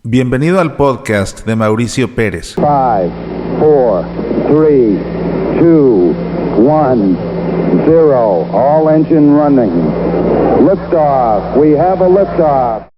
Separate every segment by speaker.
Speaker 1: Bienvenido al podcast de Mauricio Pérez.
Speaker 2: 5, 4, 3, 2, 1, 0. All engine running. Liftoff. We have a liftoff.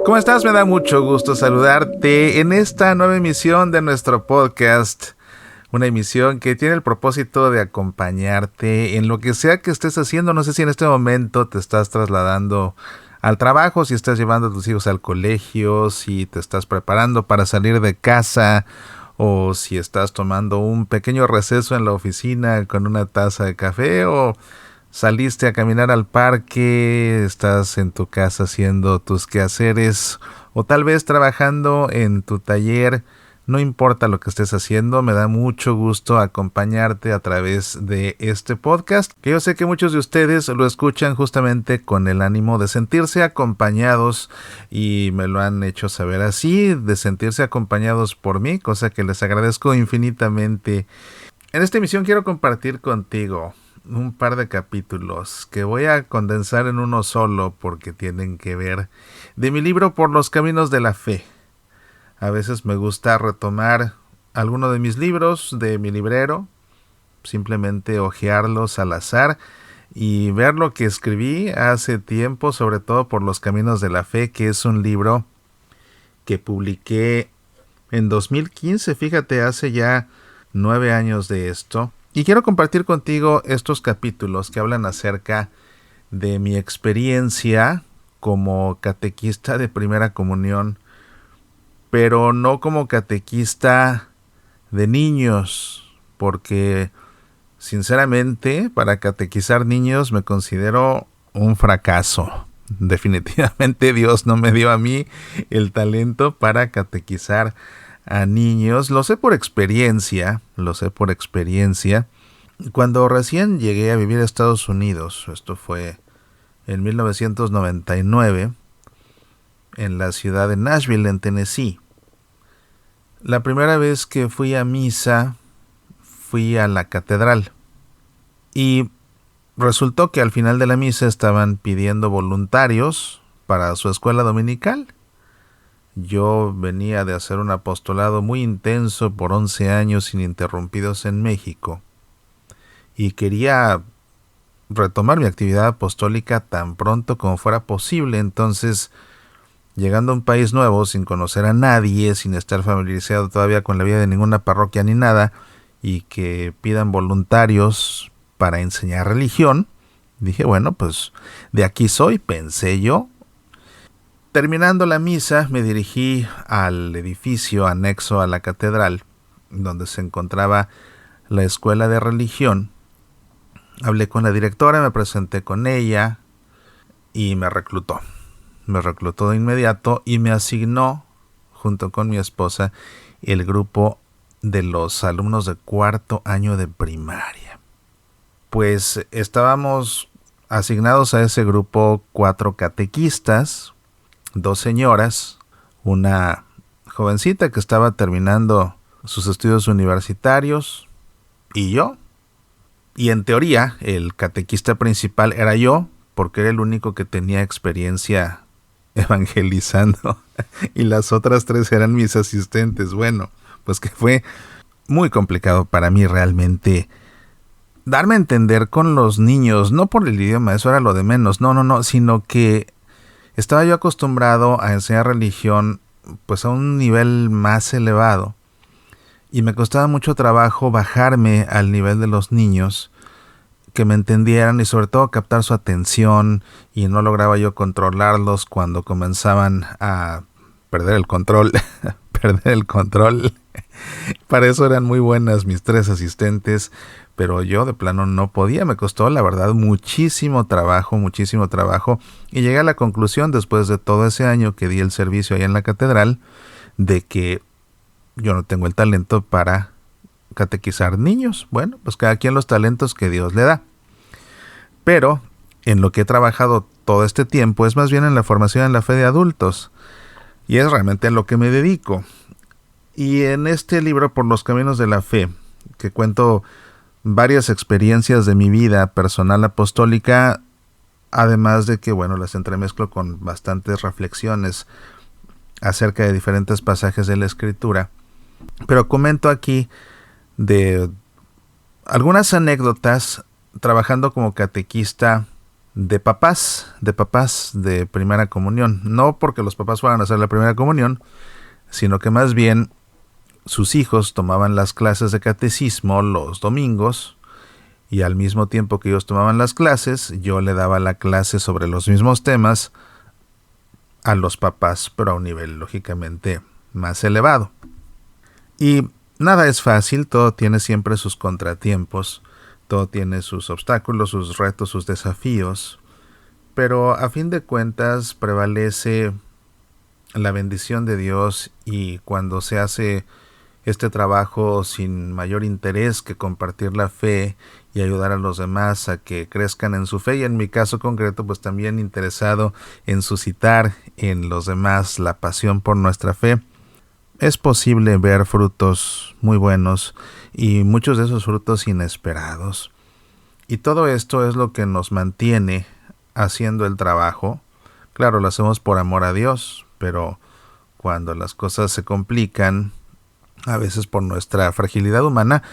Speaker 1: ¿Cómo estás? Me da mucho gusto saludarte en esta nueva emisión de nuestro podcast. Una emisión que tiene el propósito de acompañarte en lo que sea que estés haciendo. No sé si en este momento te estás trasladando al trabajo, si estás llevando a tus hijos al colegio, si te estás preparando para salir de casa o si estás tomando un pequeño receso en la oficina con una taza de café o saliste a caminar al parque, estás en tu casa haciendo tus quehaceres o tal vez trabajando en tu taller. No importa lo que estés haciendo, me da mucho gusto acompañarte a través de este podcast, que yo sé que muchos de ustedes lo escuchan justamente con el ánimo de sentirse acompañados y me lo han hecho saber así, de sentirse acompañados por mí, cosa que les agradezco infinitamente. En esta emisión quiero compartir contigo un par de capítulos que voy a condensar en uno solo porque tienen que ver de mi libro Por los Caminos de la Fe. A veces me gusta retomar alguno de mis libros de mi librero, simplemente hojearlos al azar y ver lo que escribí hace tiempo, sobre todo Por los Caminos de la Fe, que es un libro que publiqué en 2015, fíjate, hace ya 9 años de esto. Y quiero compartir contigo estos capítulos que hablan acerca de mi experiencia como catequista de primera comunión, pero no como catequista de niños, porque sinceramente para catequizar niños me considero un fracaso. Definitivamente Dios no me dio a mí el talento para catequizar a niños. Lo sé por experiencia. Cuando recién llegué a vivir a Estados Unidos, esto fue en 1999, en la ciudad de Nashville, en Tennessee. La primera vez que fui a misa, fui a la catedral. Y resultó que al final de la misa estaban pidiendo voluntarios para su escuela dominical. Yo venía de hacer un apostolado muy intenso por 11 años ininterrumpidos en México y quería retomar mi actividad apostólica tan pronto como fuera posible. Entonces, llegando a un país nuevo, sin conocer a nadie, sin estar familiarizado todavía con la vida de ninguna parroquia ni nada, y que pidan voluntarios para enseñar religión, dije, bueno, pues de aquí soy, pensé yo. Terminando la misa, me dirigí al edificio anexo a la catedral, donde se encontraba la escuela de religión. Hablé con la directora, me presenté con ella y me reclutó. Me reclutó de inmediato y me asignó, junto con mi esposa, el grupo de los alumnos de 4º año de primaria. Pues estábamos asignados a ese grupo 4 catequistas, 2 señoras, una jovencita que estaba terminando sus estudios universitarios y yo. Y en teoría el catequista principal era yo, porque era el único que tenía experiencia evangelizando y las otras 3 eran mis asistentes. Bueno, pues que fue muy complicado para mí realmente darme a entender con los niños, no por el idioma, eso era lo de menos, no, sino que estaba yo acostumbrado a enseñar religión pues a un nivel más elevado y me costaba mucho trabajo bajarme al nivel de los niños, que me entendieran y sobre todo captar su atención, y no lograba yo controlarlos cuando comenzaban a perder el control. Perder el control. Para eso eran muy buenas mis 3 asistentes, pero yo de plano no podía. Me costó, la verdad, muchísimo trabajo, y llegué a la conclusión, después de todo ese año que di el servicio ahí en la catedral, de que yo no tengo el talento para catequizar niños. Bueno, pues cada quien los talentos que Dios le da. Pero en lo que he trabajado todo este tiempo es más bien en la formación en la fe de adultos, y es realmente a lo que me dedico. Y en este libro, Por los Caminos de la Fe, que cuento varias experiencias de mi vida personal apostólica, además de que, bueno, las entremezclo con bastantes reflexiones acerca de diferentes pasajes de la Escritura. Pero comento aquí de algunas anécdotas trabajando como catequista de papás de primera comunión. No porque los papás fueran a hacer la primera comunión, sino que más bien sus hijos tomaban las clases de catecismo los domingos, y al mismo tiempo que ellos tomaban las clases, yo le daba la clase sobre los mismos temas a los papás, pero a un nivel lógicamente más elevado. Y nada es fácil, todo tiene siempre sus contratiempos, todo tiene sus obstáculos, sus retos, sus desafíos, pero a fin de cuentas prevalece la bendición de Dios, y cuando se hace este trabajo sin mayor interés que compartir la fe y ayudar a los demás a que crezcan en su fe, y en mi caso concreto pues también interesado en suscitar en los demás la pasión por nuestra fe, es posible ver frutos muy buenos, y muchos de esos frutos inesperados. Y todo esto es lo que nos mantiene haciendo el trabajo. Claro, lo hacemos por amor a Dios, pero cuando las cosas se complican, a veces por nuestra fragilidad humana,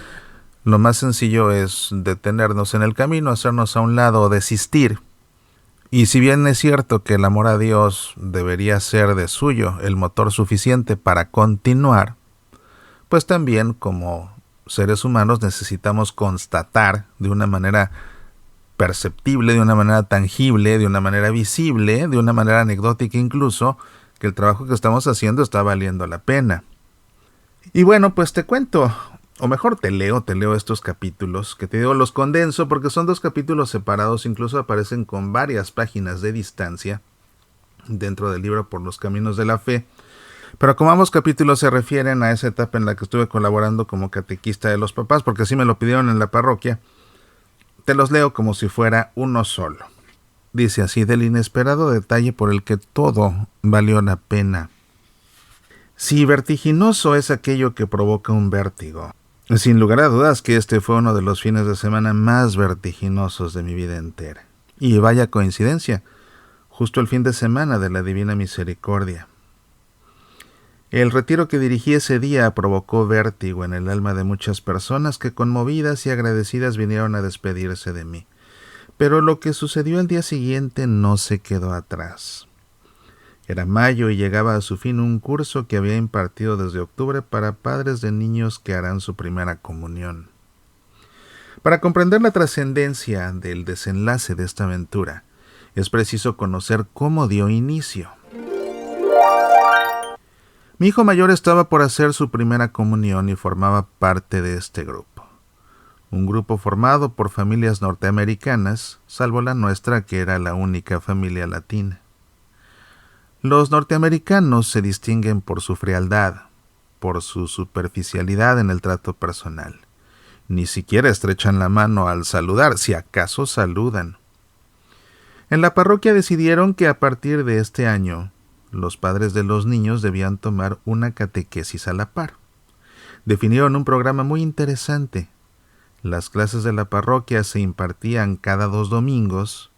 Speaker 1: lo más sencillo es detenernos en el camino, hacernos a un lado o desistir. Y si bien es cierto que el amor a Dios debería ser de suyo el motor suficiente para continuar, pues también como seres humanos necesitamos constatar de una manera perceptible, de una manera tangible, de una manera visible, de una manera anecdótica incluso, que el trabajo que estamos haciendo está valiendo la pena. Y bueno, pues te cuento, o mejor te leo estos capítulos, que te digo, los condenso porque son 2 capítulos separados, incluso aparecen con varias páginas de distancia dentro del libro Por los Caminos de la Fe. Pero como ambos capítulos se refieren a esa etapa en la que estuve colaborando como catequista de los papás, porque así me lo pidieron en la parroquia, te los leo como si fuera uno solo. Dice así: del inesperado detalle por el que todo valió la pena. Si vertiginoso es aquello que provoca un vértigo, sin lugar a dudas que este fue uno de los fines de semana más vertiginosos de mi vida entera. Y vaya coincidencia, justo el fin de semana de la Divina Misericordia. El retiro que dirigí ese día provocó vértigo en el alma de muchas personas que, conmovidas y agradecidas, vinieron a despedirse de mí. Pero lo que sucedió al día siguiente no se quedó atrás. Era mayo y llegaba a su fin un curso que había impartido desde octubre para padres de niños que harán su primera comunión. Para comprender la trascendencia del desenlace de esta aventura, es preciso conocer cómo dio inicio. Mi hijo mayor estaba por hacer su primera comunión y formaba parte de este grupo. Un grupo formado por familias norteamericanas, salvo la nuestra, que era la única familia latina. Los norteamericanos se distinguen por su frialdad, por su superficialidad en el trato personal. Ni siquiera estrechan la mano al saludar, si acaso saludan. En la parroquia decidieron que a partir de este año, los padres de los niños debían tomar una catequesis a la par. Definieron un programa muy interesante. Las clases de la parroquia se impartían cada 2 domingos,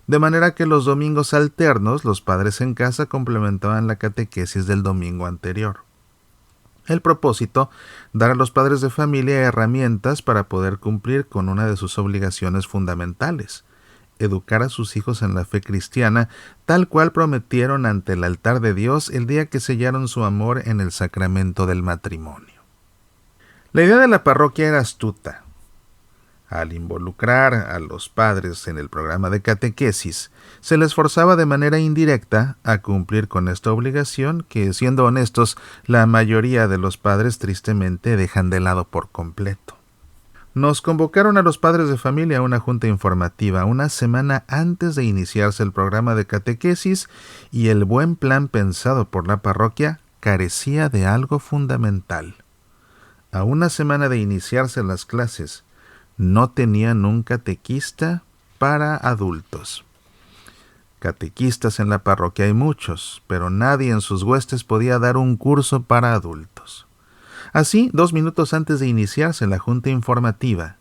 Speaker 1: de manera que los domingos alternos los padres en casa complementaban la catequesis del domingo anterior. El propósito: dar a los padres de familia herramientas para poder cumplir con una de sus obligaciones fundamentales: educar a sus hijos en la fe cristiana, tal cual prometieron ante el altar de Dios el día que sellaron su amor en el sacramento del matrimonio. La idea de la parroquia era astuta. Al involucrar a los padres en el programa de catequesis, se les forzaba de manera indirecta a cumplir con esta obligación que, siendo honestos, la mayoría de los padres tristemente dejan de lado por completo. Nos convocaron a los padres de familia a una junta informativa una semana antes de iniciarse el programa de catequesis y el buen plan pensado por la parroquia carecía de algo fundamental. A una semana de iniciarse las clases, no tenían un catequista para adultos. Catequistas en la parroquia hay muchos, pero nadie en sus huestes podía dar un curso para adultos. Así, 2 minutos antes de iniciarse la junta informativa,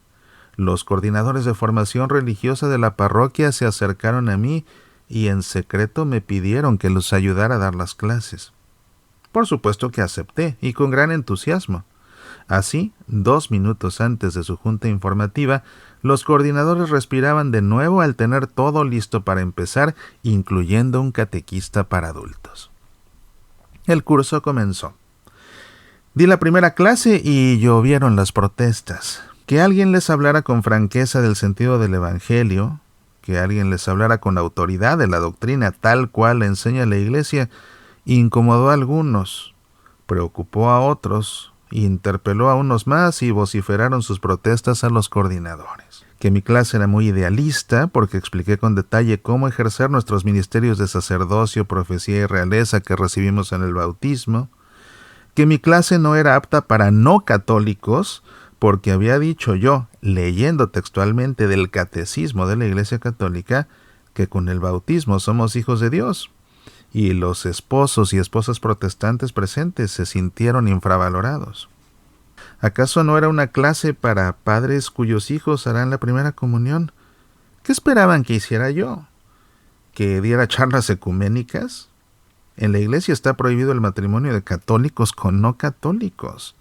Speaker 1: los coordinadores de formación religiosa de la parroquia se acercaron a mí y en secreto me pidieron que los ayudara a dar las clases. Por supuesto que acepté, y con gran entusiasmo. Así, 2 minutos antes de su junta informativa, los coordinadores respiraban de nuevo al tener todo listo para empezar, incluyendo un catequista para adultos. El curso comenzó. Di la primera clase y llovieron las protestas. Que alguien les hablara con franqueza del sentido del Evangelio, que alguien les hablara con autoridad de la doctrina tal cual la enseña la Iglesia, incomodó a algunos, preocupó a otros, interpeló a unos más y vociferaron sus protestas a los coordinadores. Que mi clase era muy idealista porque expliqué con detalle cómo ejercer nuestros ministerios de sacerdocio, profecía y realeza que recibimos en el bautismo. Que mi clase no era apta para no católicos porque había dicho yo, leyendo textualmente del catecismo de la Iglesia Católica, que con el bautismo somos hijos de Dios. Y los esposos y esposas protestantes presentes se sintieron infravalorados. ¿Acaso no era una clase para padres cuyos hijos harán la primera comunión? ¿Qué esperaban que hiciera yo? ¿Que diera charlas ecuménicas? En la Iglesia está prohibido el matrimonio de católicos con no católicos.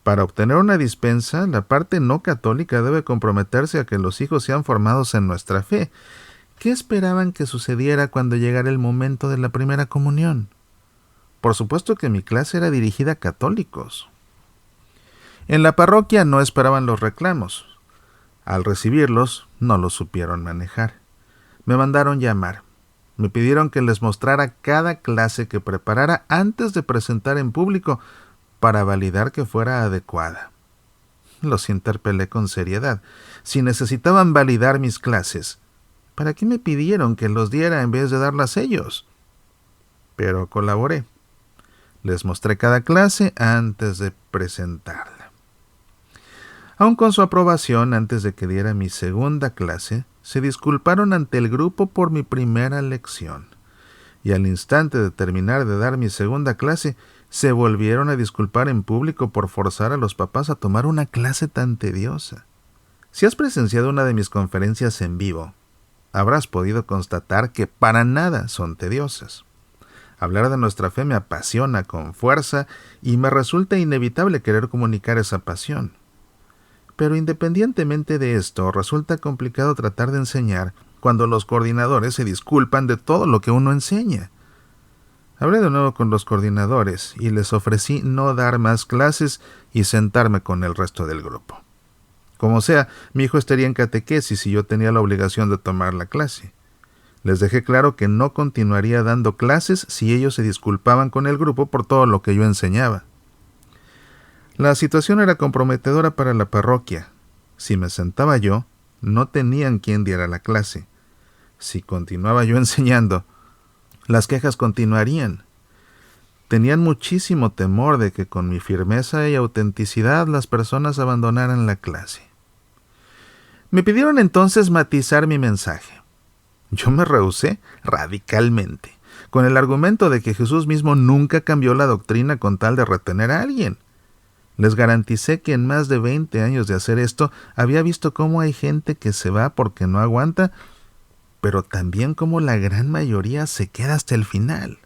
Speaker 1: Para obtener una dispensa, la parte no católica debe comprometerse a que los hijos sean formados en nuestra fe. ¿Qué esperaban que sucediera cuando llegara el momento de la primera comunión? Por supuesto que mi clase era dirigida a católicos. En la parroquia no esperaban los reclamos. Al recibirlos, no los supieron manejar. Me mandaron llamar. Me pidieron que les mostrara cada clase que preparara antes de presentar en público para validar que fuera adecuada. Los interpelé con seriedad. Si necesitaban validar mis clases, ¿para qué me pidieron que los diera en vez de darlas ellos? Pero colaboré. Les mostré cada clase antes de presentarla. Aun con su aprobación, antes de que diera mi segunda clase, se disculparon ante el grupo por mi primera lección. Y al instante de terminar de dar mi segunda clase, se volvieron a disculpar en público por forzar a los papás a tomar una clase tan tediosa. Si has presenciado una de mis conferencias en vivo, habrás podido constatar que para nada son tediosas. Hablar de nuestra fe me apasiona con fuerza y me resulta inevitable querer comunicar esa pasión. Pero independientemente de esto, resulta complicado tratar de enseñar cuando los coordinadores se disculpan de todo lo que uno enseña. Hablé de nuevo con los coordinadores y les ofrecí no dar más clases y sentarme con el resto del grupo. Como sea, mi hijo estaría en catequesis y yo tenía la obligación de tomar la clase. Les dejé claro que no continuaría dando clases si ellos se disculpaban con el grupo por todo lo que yo enseñaba. La situación era comprometedora para la parroquia. Si me sentaba yo, no tenían quien diera la clase. Si continuaba yo enseñando, las quejas continuarían. Tenían muchísimo temor de que con mi firmeza y autenticidad las personas abandonaran la clase. Me pidieron entonces matizar mi mensaje. Yo me rehusé radicalmente, con el argumento de que Jesús mismo nunca cambió la doctrina con tal de retener a alguien. Les garanticé que en más de 20 años de hacer esto, había visto cómo hay gente que se va porque no aguanta, pero también cómo la gran mayoría se queda hasta el final.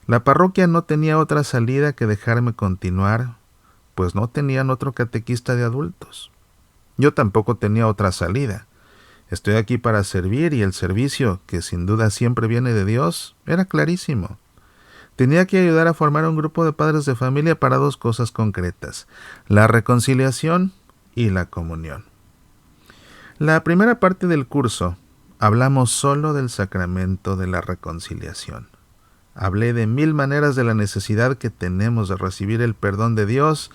Speaker 1: La parroquia no tenía otra salida que dejarme continuar, pues no tenían otro catequista de adultos. Yo tampoco tenía otra salida. Estoy aquí para servir y el servicio, que sin duda siempre viene de Dios, era clarísimo. Tenía que ayudar a formar un grupo de padres de familia para dos cosas concretas: la reconciliación y la comunión. La primera parte del curso hablamos solo del sacramento de la reconciliación. Hablé de 1000 maneras de la necesidad que tenemos de recibir el perdón de Dios,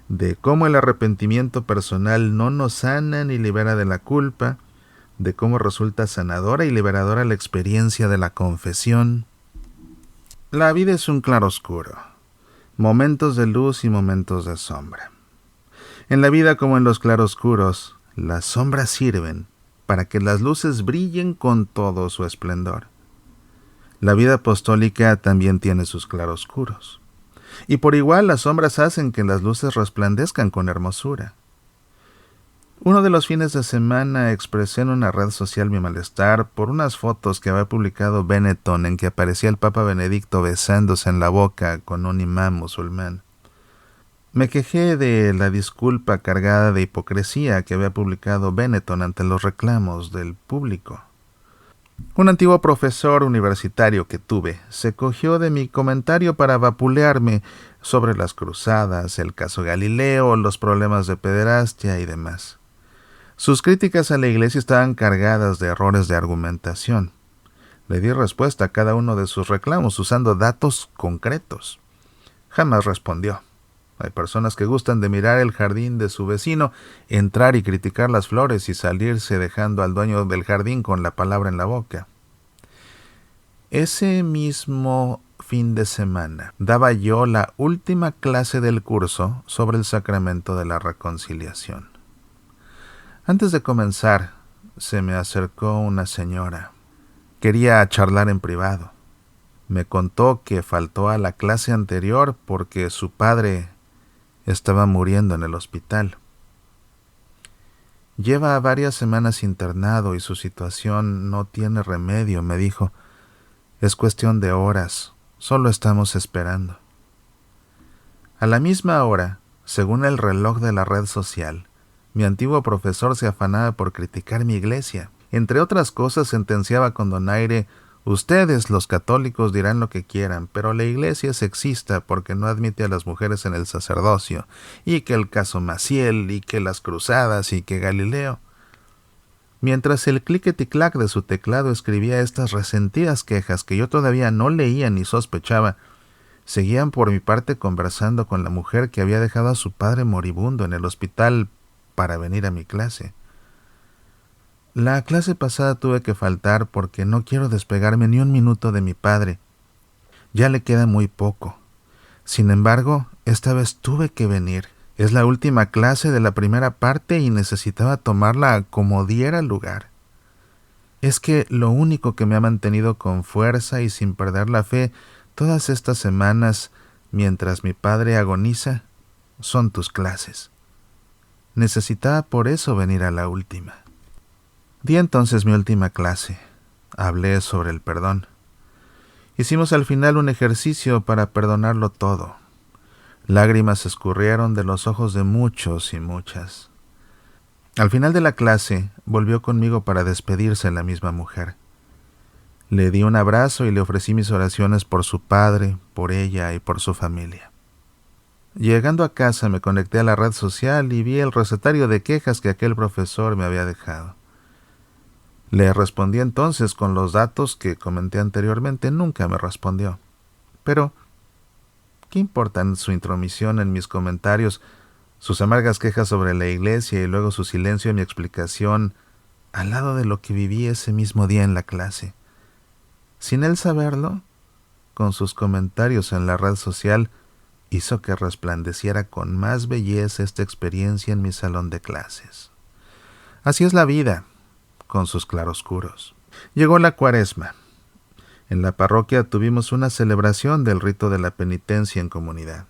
Speaker 1: de cómo el arrepentimiento personal no nos sana ni libera de la culpa, de cómo resulta sanadora y liberadora la experiencia de la confesión. La vida es un claroscuro, momentos de luz y momentos de sombra. En la vida, como en los claroscuros, las sombras sirven para que las luces brillen con todo su esplendor. La vida apostólica también tiene sus claroscuros, y por igual las sombras hacen que las luces resplandezcan con hermosura. Uno de los fines de semana expresé en una red social mi malestar por unas fotos que había publicado Benetton en que aparecía el Papa Benedicto besándose en la boca con un imán musulmán. Me quejé de la disculpa cargada de hipocresía que había publicado Benetton ante los reclamos del público. Un antiguo profesor universitario que tuve se cogió de mi comentario para vapulearme sobre las cruzadas, el caso Galileo, los problemas de pederastia y demás. Sus críticas a la Iglesia estaban cargadas de errores de argumentación. Le di respuesta a cada uno de sus reclamos usando datos concretos. Jamás respondió. Hay personas que gustan de mirar el jardín de su vecino, entrar y criticar las flores y salirse dejando al dueño del jardín con la palabra en la boca. Ese mismo fin de semana daba yo la última clase del curso sobre el sacramento de la reconciliación. Antes de comenzar, se me acercó una señora. Quería charlar en privado. Me contó que faltó a la clase anterior porque su padre estaba muriendo en el hospital. Lleva varias semanas internado y su situación no tiene remedio, me dijo. Es cuestión de horas, solo estamos esperando. A la misma hora, según el reloj de la red social, mi antiguo profesor se afanaba por criticar mi iglesia. Entre otras cosas, sentenciaba con donaire: ustedes, los católicos, dirán lo que quieran, pero la iglesia es sexista porque no admite a las mujeres en el sacerdocio, y que el caso Maciel, y que las cruzadas, y que Galileo. Mientras el cliqueticlac de su teclado escribía estas resentidas quejas que yo todavía no leía ni sospechaba, seguían por mi parte conversando con la mujer que había dejado a su padre moribundo en el hospital para venir a mi clase. La clase pasada tuve que faltar porque no quiero despegarme ni un minuto de mi padre. Ya le queda muy poco. Sin embargo, esta vez tuve que venir. Es la última clase de la primera parte y necesitaba tomarla como diera lugar. Es que lo único que me ha mantenido con fuerza y sin perder la fe todas estas semanas mientras mi padre agoniza son tus clases. Necesitaba por eso venir a la última. Di entonces mi última clase. Hablé sobre el perdón. Hicimos al final un ejercicio para perdonarlo todo. Lágrimas escurrieron de los ojos de muchos y muchas. Al final de la clase, volvió conmigo para despedirse la misma mujer. Le di un abrazo y le ofrecí mis oraciones por su padre, por ella y por su familia. Llegando a casa me conecté a la red social y vi el recetario de quejas que aquel profesor me había dejado. Le respondí entonces con los datos que comenté anteriormente. Nunca me respondió. Pero, ¿qué importan su intromisión en mis comentarios, sus amargas quejas sobre la iglesia y luego su silencio en mi explicación, al lado de lo que viví ese mismo día en la clase? Sin él saberlo, con sus comentarios en la red social, hizo que resplandeciera con más belleza esta experiencia en mi salón de clases. Así es la vida, con sus claroscuros. Llegó la Cuaresma. En la parroquia tuvimos una celebración del rito de la penitencia en comunidad.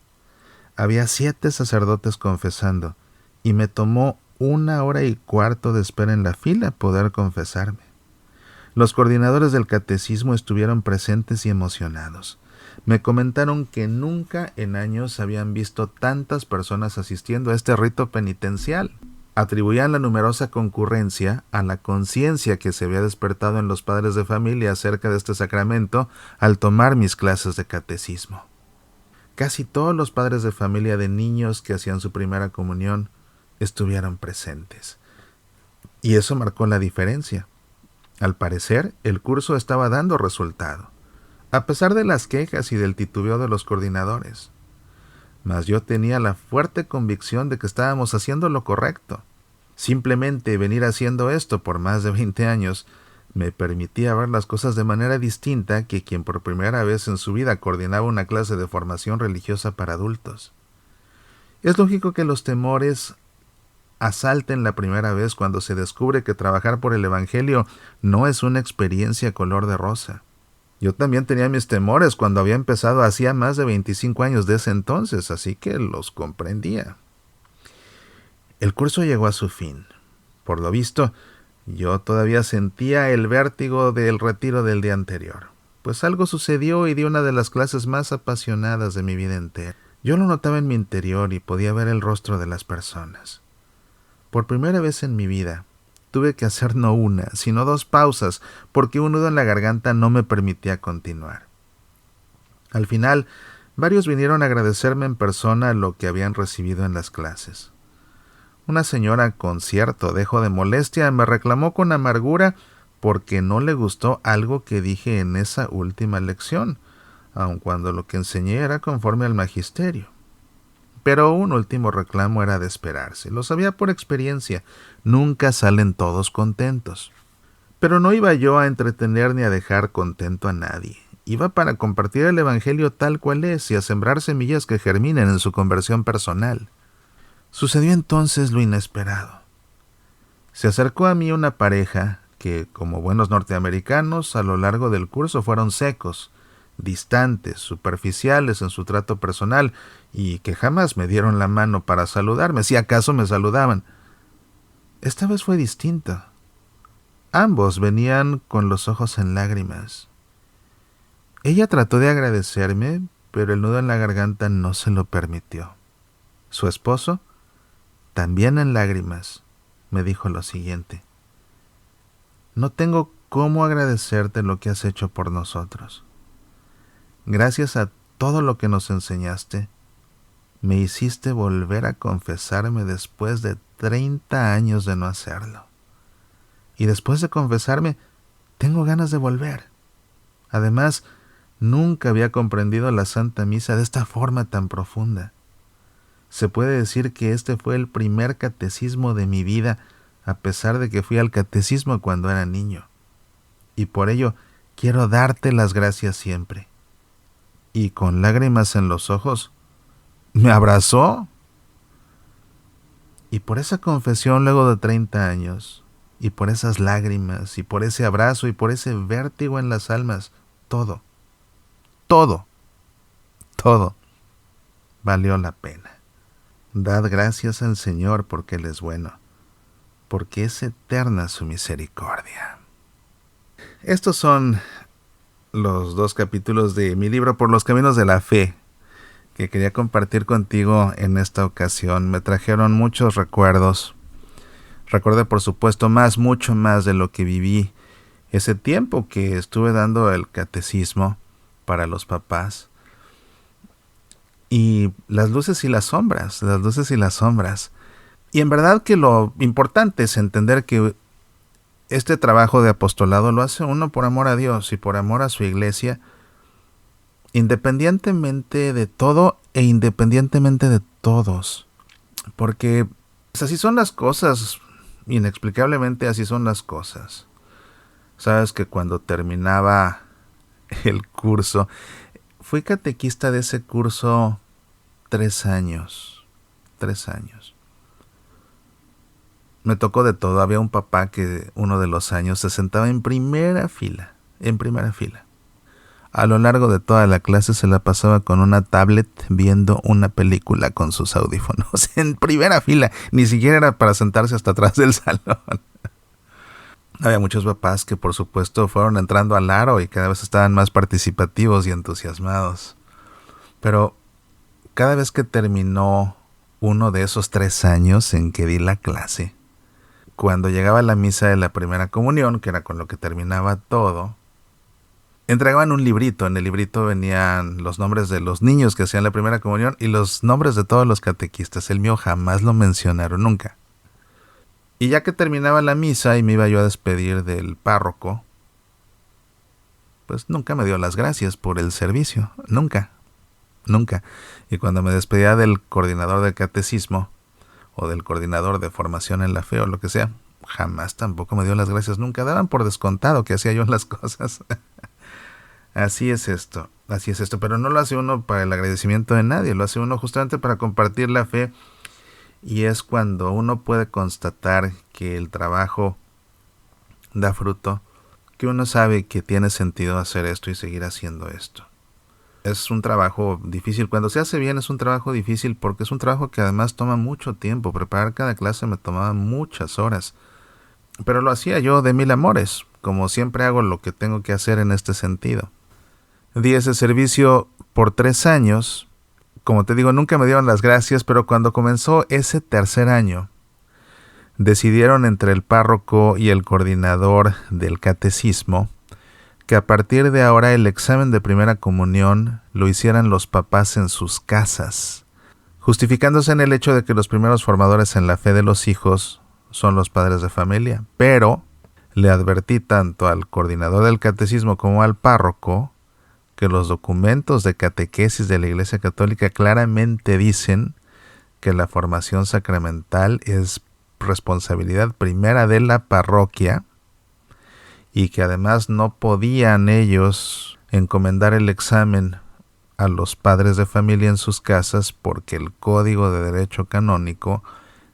Speaker 1: Había 7 sacerdotes confesando, y me tomó 1 hora y cuarto de espera en la fila poder confesarme. Los coordinadores del catecismo estuvieron presentes y emocionados. Me comentaron que nunca en años habían visto tantas personas asistiendo a este rito penitencial. Atribuían la numerosa concurrencia a la conciencia que se había despertado en los padres de familia acerca de este sacramento al tomar mis clases de catecismo. Casi todos los padres de familia de niños que hacían su primera comunión estuvieron presentes. Y eso marcó la diferencia. Al parecer, el curso estaba dando resultado, a pesar de las quejas y del titubeo de los coordinadores. Mas yo tenía la fuerte convicción de que estábamos haciendo lo correcto. Simplemente venir haciendo esto por más de 20 años me permitía ver las cosas de manera distinta que quien por primera vez en su vida coordinaba una clase de formación religiosa para adultos. Es lógico que los temores asalten la primera vez cuando se descubre que trabajar por el Evangelio no es una experiencia color de rosa. Yo también tenía mis temores cuando había empezado hacía más de 25 años de ese entonces, así que los comprendía. El curso llegó a su fin. Por lo visto, yo todavía sentía el vértigo del retiro del día anterior, pues algo sucedió y di una de las clases más apasionadas de mi vida entera. Yo lo notaba en mi interior y podía ver el rostro de las personas. Por primera vez en mi vida, tuve que hacer no una, sino 2 pausas, porque un nudo en la garganta no me permitía continuar. Al final, varios vinieron a agradecerme en persona lo que habían recibido en las clases. Una señora con cierto dejo de molestia me reclamó con amargura porque no le gustó algo que dije en esa última lección, aun cuando lo que enseñé era conforme al magisterio. Pero un último reclamo era de esperarse. Lo sabía por experiencia. Nunca salen todos contentos. Pero no iba yo a entretener ni a dejar contento a nadie. Iba para compartir el Evangelio tal cual es y a sembrar semillas que germinen en su conversión personal. Sucedió entonces lo inesperado. Se acercó a mí una pareja que, como buenos norteamericanos, a lo largo del curso fueron secos, distantes, superficiales en su trato personal y que jamás me dieron la mano para saludarme, si acaso me saludaban. Esta vez fue distinto. Ambos venían con los ojos en lágrimas. Ella trató de agradecerme, pero el nudo en la garganta no se lo permitió. Su esposo, también en lágrimas, me dijo lo siguiente: no tengo cómo agradecerte lo que has hecho por nosotros. Gracias a todo lo que nos enseñaste, me hiciste volver a confesarme después de 30 años de no hacerlo. Y después de confesarme, tengo ganas de volver. Además, nunca había comprendido la Santa Misa de esta forma tan profunda. Se puede decir que este fue el primer catecismo de mi vida, a pesar de que fui al catecismo cuando era niño. Y por ello, quiero darte las gracias siempre. Y con lágrimas en los ojos, me abrazó. Y por esa confesión luego de 30 años, y por esas lágrimas, y por ese abrazo, y por ese vértigo en las almas, todo valió la pena. Dad gracias al Señor porque Él es bueno, porque es eterna su misericordia. Estos son los 2 capítulos de mi libro Por los Caminos de la Fe, que quería compartir contigo en esta ocasión. Me trajeron muchos recuerdos. Recordé, por supuesto, mucho más de lo que viví ese tiempo que estuve dando el catecismo para los papás. Y las luces y las sombras. Y en verdad que lo importante es entender que este trabajo de apostolado lo hace uno por amor a Dios y por amor a su iglesia, independientemente de todo e independientemente de todos. Porque pues, así son las cosas, inexplicablemente así son las cosas. Sabes que cuando terminaba el curso, fui catequista de ese curso 3 años. Me tocó de todo. Había un papá que uno de los años se sentaba en primera fila. A lo largo de toda la clase se la pasaba con una tablet viendo una película con sus audífonos. En primera fila. Ni siquiera era para sentarse hasta atrás del salón. Había muchos papás que por supuesto fueron entrando al aro y cada vez estaban más participativos y entusiasmados. Pero cada vez que terminó uno de esos 3 años en que di la clase, cuando llegaba la misa de la primera comunión, que era con lo que terminaba todo, entregaban un librito. En el librito venían los nombres de los niños que hacían la primera comunión y los nombres de todos los catequistas. El mío jamás lo mencionaron nunca. Y ya que terminaba la misa y me iba yo a despedir del párroco, pues nunca me dio las gracias por el servicio. Nunca. Y cuando me despedía del coordinador de catecismo o del coordinador de formación en la fe o lo que sea, jamás tampoco me dio las gracias. Nunca daban por descontado que hacía yo las cosas. Así es esto, pero no lo hace uno para el agradecimiento de nadie, lo hace uno justamente para compartir la fe, y es cuando uno puede constatar que el trabajo da fruto, que uno sabe que tiene sentido hacer esto y seguir haciendo esto. Es un trabajo difícil, cuando se hace bien es un trabajo difícil porque es un trabajo que además toma mucho tiempo. Preparar cada clase me tomaba muchas horas, pero lo hacía yo de mil amores, como siempre hago lo que tengo que hacer en este sentido. Di ese servicio por 3 años. Como te digo, nunca me dieron las gracias, pero cuando comenzó ese tercer año, decidieron entre el párroco y el coordinador del catecismo que a partir de ahora el examen de primera comunión lo hicieran los papás en sus casas, justificándose en el hecho de que los primeros formadores en la fe de los hijos son los padres de familia. Pero le advertí tanto al coordinador del catecismo como al párroco que los documentos de catequesis de la Iglesia Católica claramente dicen que la formación sacramental es responsabilidad primera de la parroquia y que además no podían ellos encomendar el examen a los padres de familia en sus casas porque el Código de Derecho Canónico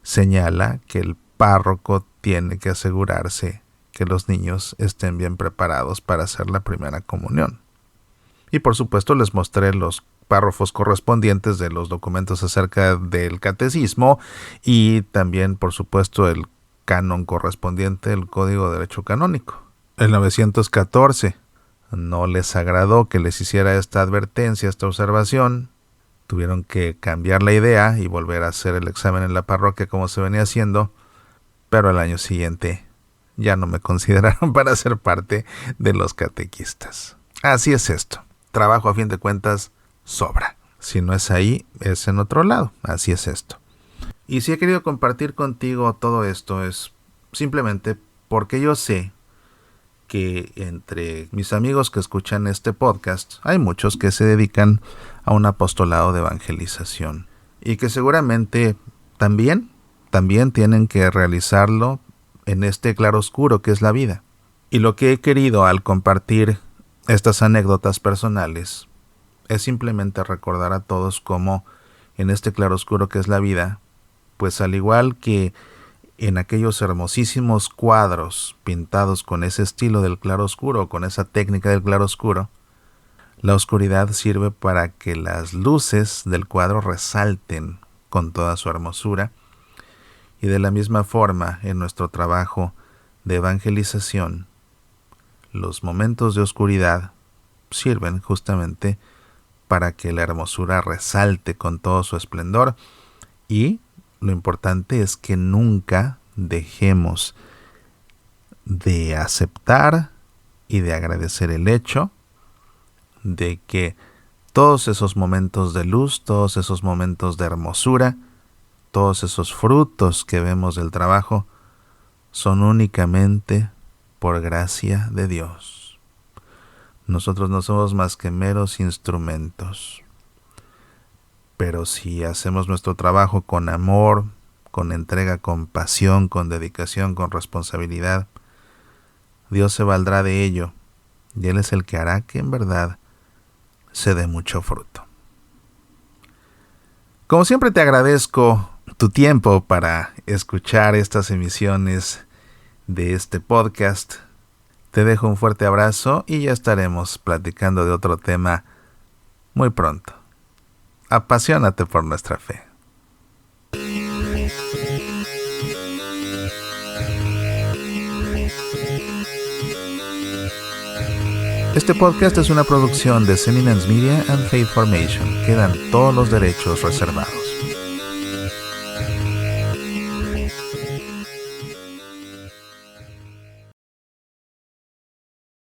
Speaker 1: señala que el párroco tiene que asegurarse que los niños estén bien preparados para hacer la primera comunión. Y por supuesto les mostré los párrafos correspondientes de los documentos acerca del catecismo y también por supuesto el canon correspondiente del Código de Derecho Canónico. En 1914 no les agradó que les hiciera esta advertencia, esta observación. Tuvieron que cambiar la idea y volver a hacer el examen en la parroquia como se venía haciendo, pero al año siguiente ya no me consideraron para ser parte de los catequistas. Así es esto. Trabajo a fin de cuentas sobra. Si no es ahí, es en otro lado. Así es esto. Y si he querido compartir contigo todo esto es simplemente porque yo sé que entre mis amigos que escuchan este podcast hay muchos que se dedican a un apostolado de evangelización y que seguramente también tienen que realizarlo en este claroscuro que es la vida. Y lo que he querido al compartir estas anécdotas personales es simplemente recordar a todos cómo en este claroscuro que es la vida, pues al igual que en aquellos hermosísimos cuadros pintados con ese estilo del claroscuro, con esa técnica del claroscuro, la oscuridad sirve para que las luces del cuadro resalten con toda su hermosura. Y de la misma forma, en nuestro trabajo de evangelización, los momentos de oscuridad sirven justamente para que la hermosura resalte con todo su esplendor, y lo importante es que nunca dejemos de aceptar y de agradecer el hecho de que todos esos momentos de luz, todos esos momentos de hermosura, todos esos frutos que vemos del trabajo son únicamente por gracia de Dios. Nosotros no somos más que meros instrumentos. Pero si hacemos nuestro trabajo con amor, con entrega, con pasión, con dedicación, con responsabilidad, Dios se valdrá de ello, y Él es el que hará que en verdad se dé mucho fruto. Como siempre te agradezco tu tiempo para escuchar estas emisiones de este podcast. Te dejo un fuerte abrazo y ya estaremos platicando de otro tema muy pronto. Apasionate por nuestra fe. Este podcast es una producción de Seminars Media and Faith Formation. Quedan todos los derechos reservados.